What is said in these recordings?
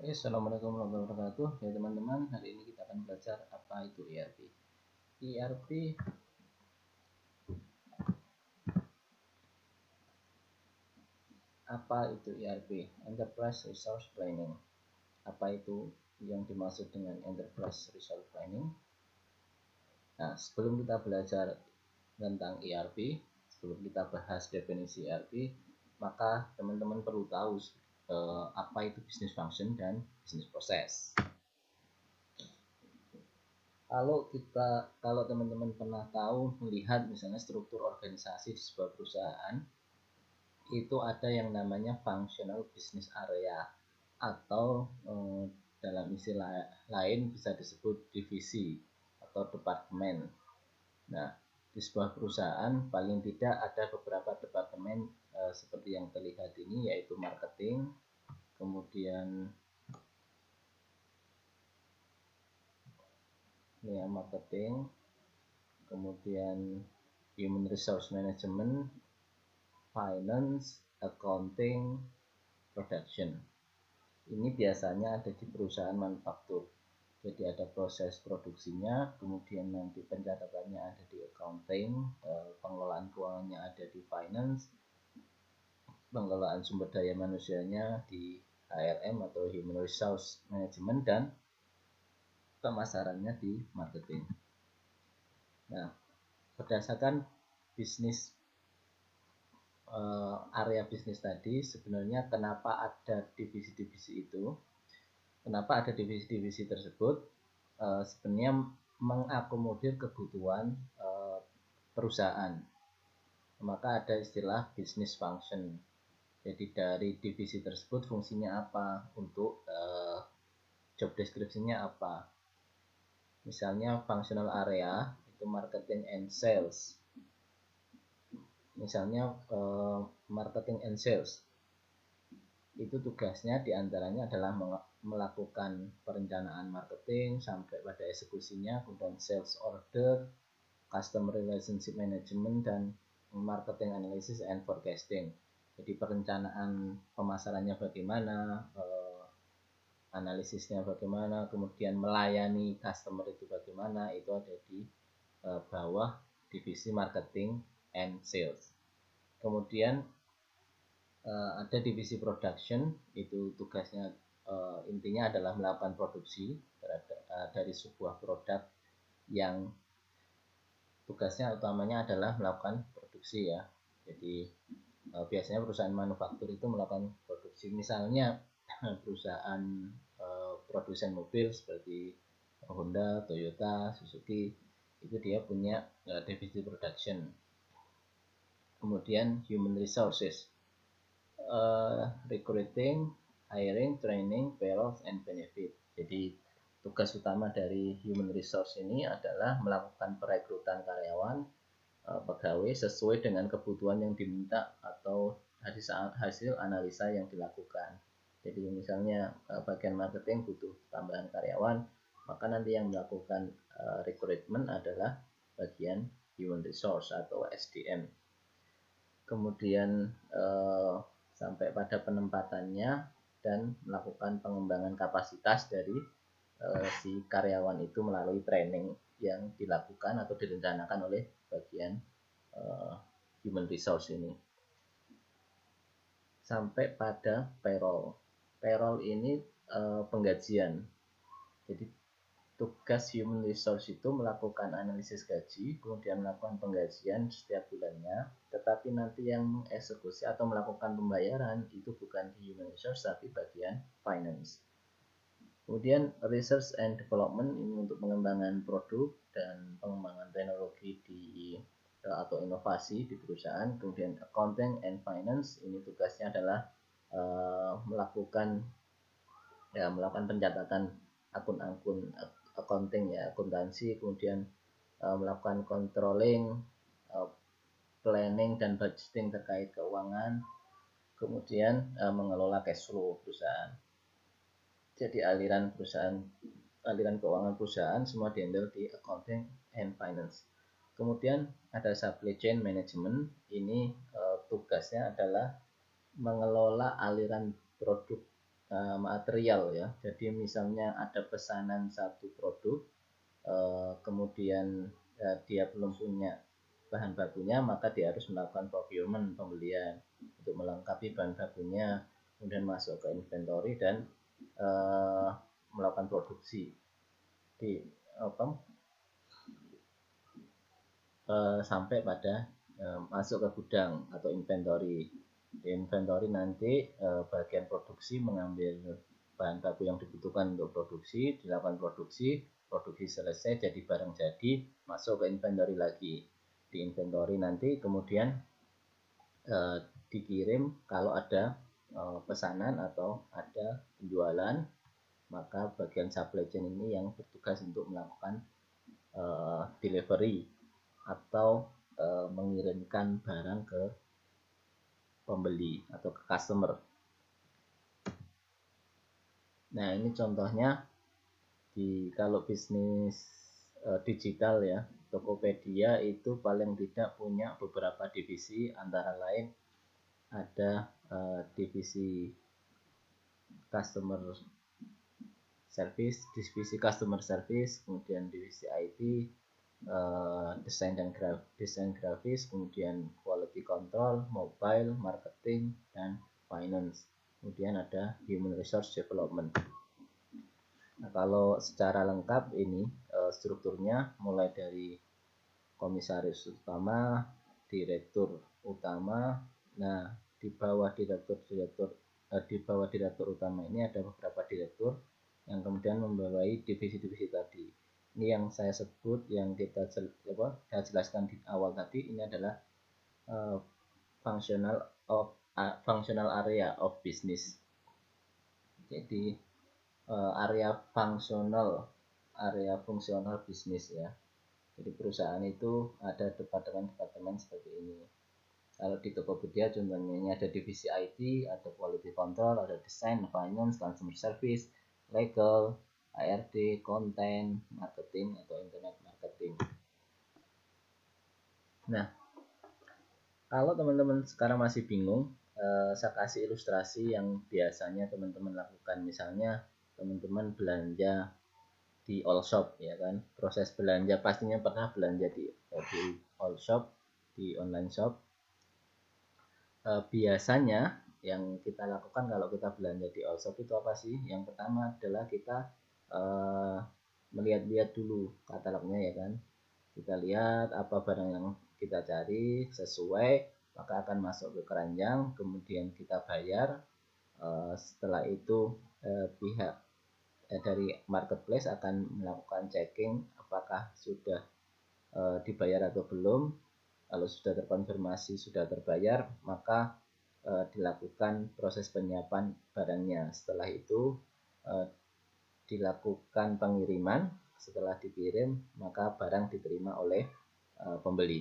Assalamualaikum warahmatullahi wabarakatuh. Ya teman-teman, hari ini kita akan belajar apa itu ERP. ERP apa itu ERP? Enterprise Resource Planning. Apa itu yang dimaksud dengan Enterprise Resource Planning? Nah, sebelum kita belajar tentang ERP, sebelum kita bahas definisi ERP, maka teman-teman perlu tahu apa itu business function dan business process. Kalau teman-teman pernah tahu melihat misalnya struktur organisasi di sebuah perusahaan, itu ada yang namanya functional business area atau dalam istilah lain bisa disebut divisi atau departemen. Nah, di sebuah perusahaan paling tidak ada beberapa departemen seperti yang terlihat ini, yaitu marketing, kemudian marketing, kemudian human resource management, finance, accounting, production. Ini biasanya ada di perusahaan manufaktur. Jadi ada proses produksinya, kemudian nanti pencatatannya ada di accounting, pengelolaan keuangannya ada di finance, pengelolaan sumber daya manusianya di HRM atau human resource management, dan pemasarannya di marketing. Nah, berdasarkan bisnis area bisnis tadi, sebenarnya kenapa ada divisi-divisi itu, kenapa ada divisi-divisi tersebut, sebenarnya mengakomodir kebutuhan perusahaan. Maka ada istilah business function. Jadi dari divisi tersebut fungsinya apa, untuk job description-nya apa. Misalnya functional area itu marketing and sales. Misalnya marketing and sales itu tugasnya diantaranya adalah melakukan perencanaan marketing sampai pada eksekusinya, kemudian sales order, customer relationship management, dan marketing analysis and forecasting. Jadi perencanaan pemasarannya bagaimana, analisisnya bagaimana, kemudian melayani customer itu bagaimana, itu ada di bawah divisi marketing and sales. Kemudian ada divisi production, itu tugasnya intinya adalah melakukan produksi dari sebuah produk yang tugasnya utamanya adalah melakukan produksi ya. Jadi biasanya perusahaan manufaktur itu melakukan produksi. Misalnya perusahaan produsen mobil seperti Honda, Toyota, Suzuki, itu dia punya divisi production. Kemudian human resources, recruiting, hiring, training, payroll, and benefit. Jadi tugas utama dari human resource ini adalah melakukan perekrutan karyawan, pegawai sesuai dengan kebutuhan yang diminta atau hasil analisa yang dilakukan. Jadi misalnya bagian marketing butuh tambahan karyawan, maka nanti yang melakukan rekrutmen adalah bagian human resource atau SDM. Kemudian sampai pada penempatannya dan melakukan pengembangan kapasitas dari si karyawan itu melalui training yang dilakukan atau direncanakan oleh bagian human resource ini. Sampai pada payroll. Payroll ini penggajian. Jadi tugas human resource itu melakukan analisis gaji, kemudian melakukan penggajian setiap bulannya, tetapi nanti yang mengeksekusi atau melakukan pembayaran itu bukan di human resource tapi bagian finance. Kemudian research and development ini untuk pengembangan produk dan pengembangan teknologi atau inovasi di perusahaan. Kemudian accounting and finance ini tugasnya adalah melakukan pencatatan akun-akun accounting ya, akuntansi, kemudian melakukan controlling, planning dan budgeting terkait keuangan, kemudian mengelola cash flow perusahaan. Jadi aliran keuangan perusahaan semua dihandle di accounting and finance. Kemudian ada supply chain management, ini tugasnya adalah mengelola aliran produk material ya. Jadi misalnya ada pesanan satu produk, kemudian dia belum punya bahan bakunya, maka dia harus melakukan procurement, pembelian untuk melengkapi bahan bakunya, kemudian masuk ke inventory dan melakukan produksi di sampai pada masuk ke gudang atau inventory. Di inventory nanti bagian produksi mengambil bahan baku yang dibutuhkan untuk produksi, dilakukan produksi selesai jadi barang jadi, masuk ke inventory lagi. Di inventory nanti kemudian dikirim kalau ada pesanan atau ada penjualan, maka bagian supply chain ini yang bertugas untuk melakukan delivery atau mengirimkan barang ke pembeli atau ke customer. Nah, ini contohnya kalau bisnis digital ya, Tokopedia itu paling tidak punya beberapa divisi, antara lain ada divisi customer service, kemudian divisi IT, desain grafis, kemudian quality control, mobile, marketing, dan finance. Kemudian ada human resource development. Nah, kalau secara lengkap ini strukturnya mulai dari komisaris utama, direktur utama. Nah, di bawah direktur utama ini ada beberapa direktur yang kemudian membawahi divisi-divisi tadi. Ini yang saya sebut, yang saya jelaskan di awal tadi, ini adalah functional area of business. Jadi area fungsional bisnis ya. Jadi perusahaan itu ada departemen-departemen seperti ini. Kalau di Tokopedia contohnya ini ada divisi IT, ada quality control, ada desain, finance, customer service, legal, HRD, konten, marketing atau internet marketing. Nah, kalau teman-teman sekarang masih bingung, saya kasih ilustrasi yang biasanya teman-teman lakukan. Misalnya teman-teman belanja di all shop ya kan, proses belanja pastinya pernah belanja di all shop, di online shop. Biasanya yang kita lakukan kalau kita belanja di all shop itu apa sih? Yang pertama adalah kita melihat-lihat dulu katalognya ya kan, kita lihat apa barang yang kita cari sesuai, maka akan masuk ke keranjang, kemudian kita bayar. Setelah itu pihak dari marketplace akan melakukan checking apakah sudah dibayar atau belum. Kalau sudah terkonfirmasi sudah terbayar, maka dilakukan proses penyiapan barangnya. Setelah itu dilakukan pengiriman. Setelah dikirim, maka barang diterima oleh pembeli.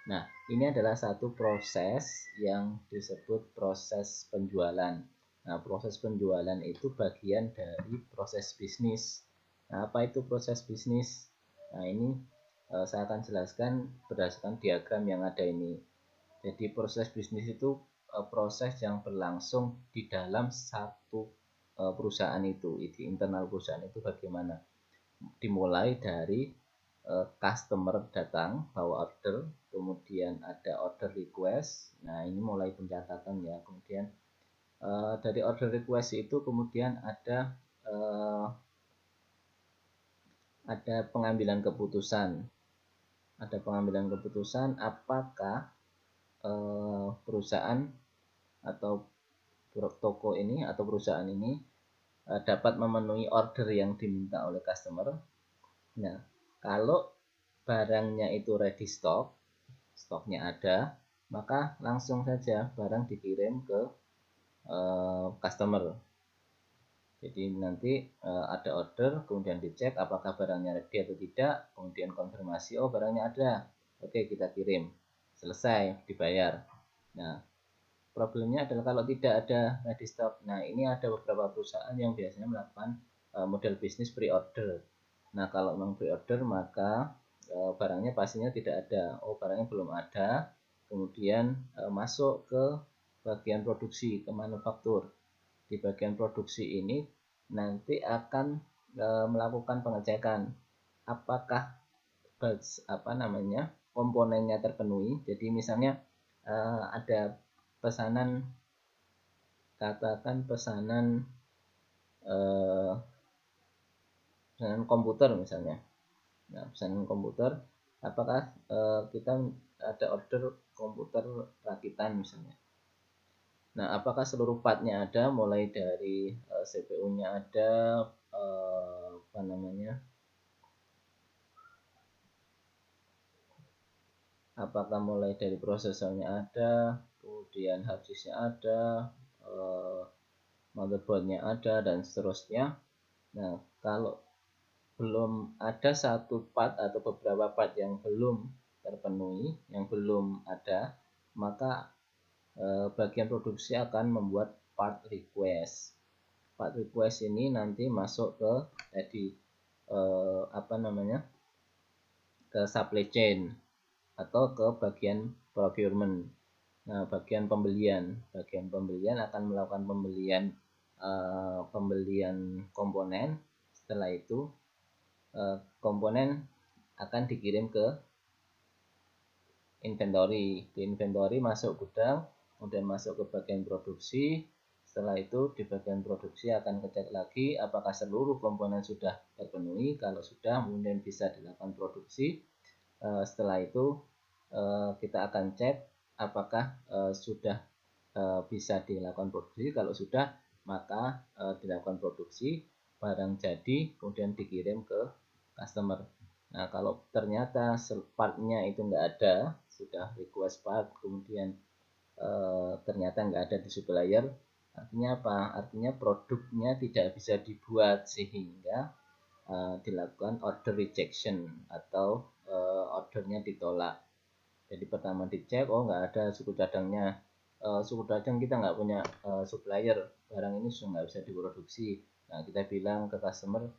Nah, ini adalah satu proses yang disebut proses penjualan. Nah, proses penjualan itu bagian dari proses bisnis. Nah, apa itu proses bisnis? Nah, ini saya akan jelaskan berdasarkan diagram yang ada ini. Jadi, proses bisnis itu proses yang berlangsung di dalam satu perusahaan itu, di internal perusahaan itu bagaimana. Dimulai dari customer datang bawa order, kemudian ada order request. Nah, ini mulai pencatatan ya. Kemudian dari order request itu kemudian ada pengambilan keputusan. Ada pengambilan keputusan apakah perusahaan atau toko ini atau perusahaan ini dapat memenuhi order yang diminta oleh customer. Nah, kalau barangnya itu ready stock, stoknya ada, maka langsung saja barang dikirim ke customer. Jadi nanti ada order, kemudian dicek apakah barangnya ready atau tidak, kemudian konfirmasi, oh barangnya ada, oke kita kirim, selesai, dibayar. Nah, problemnya adalah kalau tidak ada ready stock. Nah, ini ada beberapa perusahaan yang biasanya melakukan model bisnis pre-order. Nah, kalau memang pre-order maka barangnya pastinya tidak ada. Oh, barangnya belum ada. Kemudian masuk ke bagian produksi, ke manufaktur. di bagian produksi ini nanti akan melakukan pengecekan apakah komponennya terpenuhi. Jadi misalnya ada pesanan, katakan pesanan komputer misalnya. Nah, pesanan komputer, apakah kita ada order komputer rakitan misalnya. Nah, apakah seluruh partnya ada, mulai dari CPU-nya ada, apakah mulai dari prosesornya ada, kemudian harddisknya ada, motherboardnya ada, dan seterusnya. Nah, kalau belum ada satu part atau beberapa part yang belum terpenuhi, yang belum ada, maka bagian produksi akan membuat part request. Part request ini nanti masuk ke ke supply chain atau ke bagian procurement. Nah, bagian pembelian akan melakukan pembelian komponen. Setelah itu komponen akan dikirim ke inventory. Di inventory masuk gudang, kemudian masuk ke bagian produksi. Setelah itu di bagian produksi akan ngecek lagi apakah seluruh komponen sudah terpenuhi. Kalau sudah, kemudian bisa dilakukan produksi. Setelah itu kita akan cek apakah sudah bisa dilakukan produksi. Kalau sudah, maka dilakukan produksi, barang jadi, kemudian dikirim ke customer. Nah, kalau ternyata partnya itu nggak ada, sudah request part, kemudian ternyata nggak ada di supplier, artinya apa? Artinya produknya tidak bisa dibuat, sehingga dilakukan order rejection atau ordernya ditolak. Jadi pertama dicek, oh nggak ada suku cadangnya, suku cadang kita nggak punya supplier, barang ini sudah nggak bisa diproduksi. Nah, kita bilang ke customer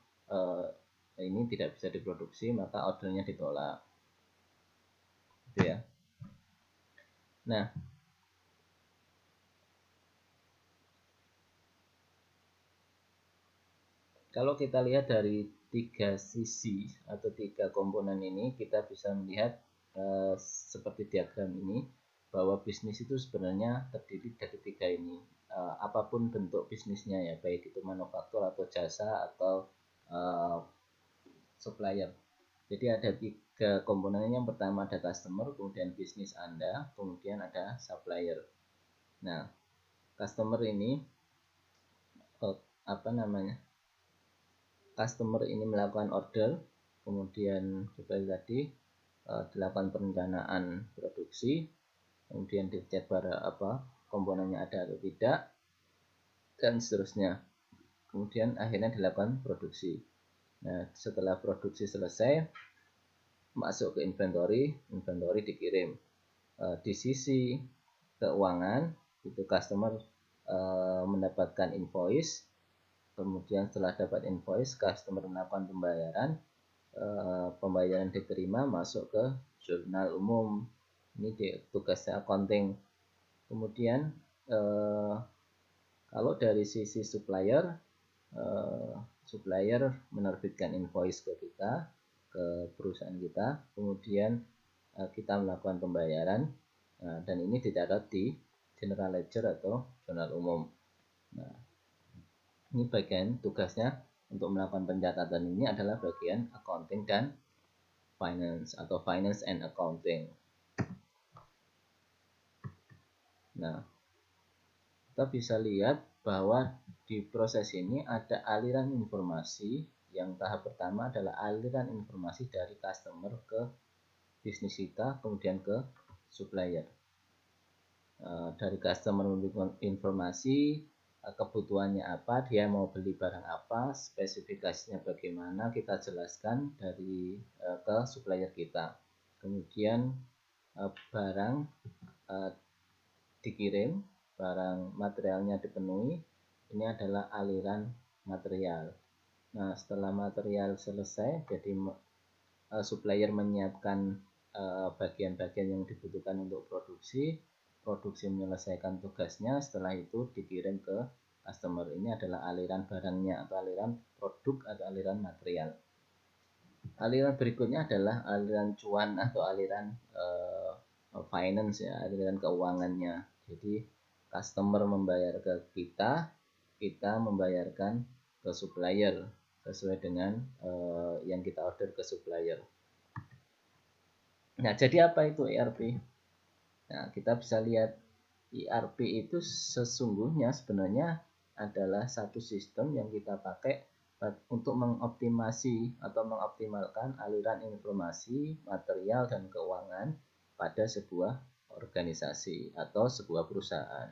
ini tidak bisa diproduksi, maka ordernya ditolak, gitu ya. Nah, kalau kita lihat dari tiga sisi atau tiga komponen ini, kita bisa melihat seperti diagram ini, bahwa bisnis itu sebenarnya terdiri dari tiga ini. Apapun bentuk bisnisnya ya, baik itu manufaktur atau jasa atau supplier. Jadi ada tiga komponen. Yang pertama ada customer, kemudian bisnis Anda, kemudian ada supplier. Nah, customer ini customer ini melakukan order, kemudian seperti tadi dilakukan perencanaan produksi, kemudian dicek komponennya ada atau tidak, dan seterusnya. Kemudian akhirnya dilakukan produksi. Nah, setelah produksi selesai, masuk ke inventory dikirim. Di sisi keuangan, itu customer mendapatkan invoice, kemudian setelah dapat invoice, customer melakukan pembayaran, pembayaran diterima, masuk ke jurnal umum. Ini tugasnya accounting. Kemudian kalau dari sisi supplier, supplier menerbitkan invoice ke kita, ke perusahaan kita, kemudian kita melakukan pembayaran, dan ini dicatat di general ledger atau jurnal umum. Nah, ini bagian tugasnya untuk melakukan pencatatan ini adalah bagian accounting dan finance atau finance and accounting. Nah, kita bisa lihat bahwa di proses ini ada aliran informasi. Yang tahap pertama adalah aliran informasi dari customer ke bisnis kita, kemudian ke supplier. Dari customer memberikan informasi, kebutuhannya apa, dia mau beli barang apa, spesifikasinya bagaimana, kita jelaskan dari ke supplier kita. Kemudian barang dikirim, barang materialnya dipenuhi, ini adalah aliran material. Nah, setelah material selesai, jadi supplier menyiapkan bagian-bagian yang dibutuhkan untuk produksi menyelesaikan tugasnya, setelah itu dikirim ke customer ini adalah aliran barangnya atau aliran produk atau aliran material. Aliran berikutnya adalah aliran cuan atau aliran finance ya, aliran keuangannya. Jadi customer membayar ke kita, kita membayarkan ke supplier sesuai dengan yang kita order ke supplier. Nah, jadi apa itu ERP? Nah, kita bisa lihat ERP itu sesungguhnya sebenarnya adalah satu sistem yang kita pakai untuk mengoptimasi atau mengoptimalkan aliran informasi, material, dan keuangan pada sebuah organisasi atau sebuah perusahaan.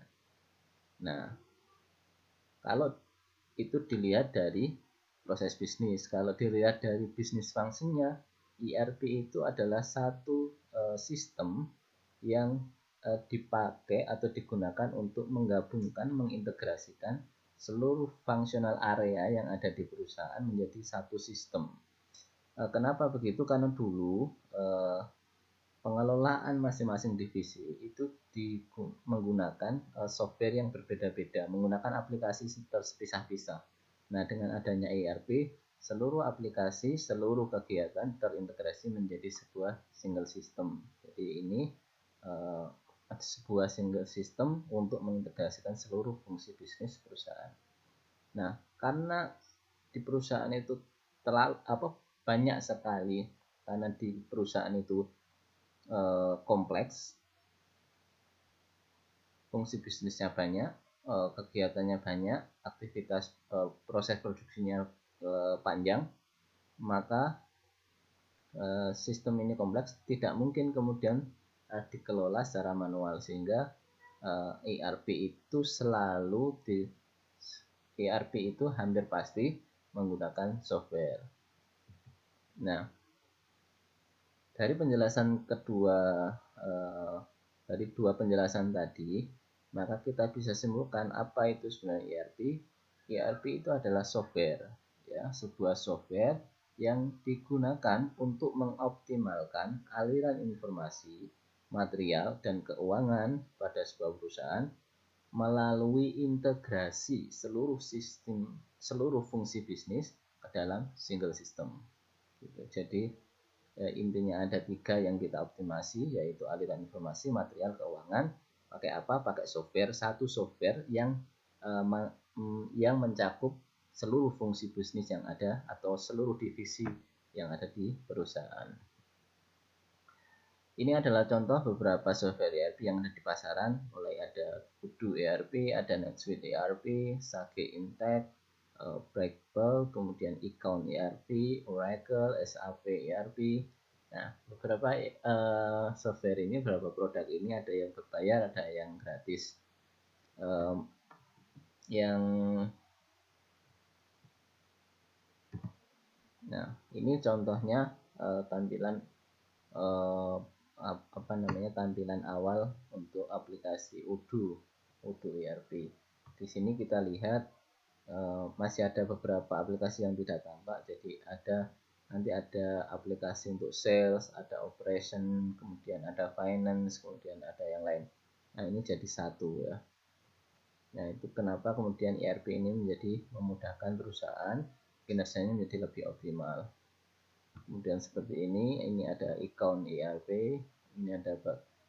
Nah, kalau itu dilihat dari proses bisnis, kalau dilihat dari bisnis fungsinya, ERP itu adalah satu sistem yang dipakai atau digunakan untuk menggabungkan, mengintegrasikan seluruh fungsional area yang ada di perusahaan menjadi satu sistem. Kenapa begitu? Karena dulu pengelolaan masing-masing divisi itu menggunakan software yang berbeda-beda, menggunakan aplikasi terpisah-pisah. Nah, dengan adanya ERP, seluruh aplikasi, seluruh kegiatan terintegrasi menjadi sebuah single system. Jadi ini sebuah single system untuk mengintegrasikan seluruh fungsi bisnis perusahaan. Nah, karena di perusahaan itu banyak sekali, karena di perusahaan itu kompleks, fungsi bisnisnya banyak, kegiatannya banyak, aktivitas proses produksinya panjang, maka sistem ini kompleks, tidak mungkin kemudian dikelola secara manual, sehingga ERP itu hampir pasti menggunakan software. Nah, dari penjelasan dari dua penjelasan tadi, maka kita bisa simpulkan apa itu sebenarnya ERP. ERP itu adalah software, ya, sebuah software yang digunakan untuk mengoptimalkan aliran informasi, material, dan keuangan pada sebuah perusahaan melalui integrasi seluruh fungsi bisnis ke dalam single system. Gitu. Jadi intinya ada 3 yang kita optimasi, yaitu aliran informasi, material, keuangan. Pakai apa? Pakai software, satu software yang mencakup seluruh fungsi bisnis yang ada atau seluruh divisi yang ada di perusahaan. Ini adalah contoh beberapa software ERP yang ada di pasaran, mulai ada Odoo ERP, ada NetSuite ERP, Sage Intacct, Brightpearl, kemudian Ecount ERP, Oracle, SAP ERP. Nah, beberapa software ini, beberapa produk ini ada yang berbayar, ada yang gratis. Nah, ini contohnya tampilan tampilan awal untuk aplikasi Odoo ERP. Di sini kita lihat masih ada beberapa aplikasi yang tidak tampak. Jadi nanti ada aplikasi untuk sales, ada operation, kemudian ada finance, kemudian ada yang lain. Nah, ini jadi satu ya. Nah, itu kenapa kemudian ERP ini menjadi memudahkan perusahaan, kinerjanya menjadi lebih optimal. Kemudian seperti ini ada account ERP, ini ada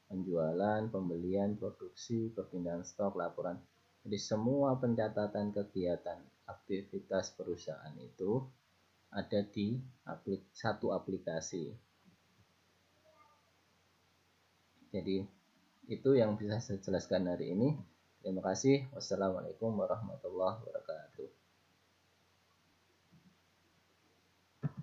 penjualan, pembelian, produksi, perpindahan stok, laporan. Jadi semua pencatatan kegiatan aktivitas perusahaan itu ada di satu aplikasi. Jadi itu yang bisa saya jelaskan hari ini. Terima kasih. Wassalamualaikum warahmatullahi wabarakatuh.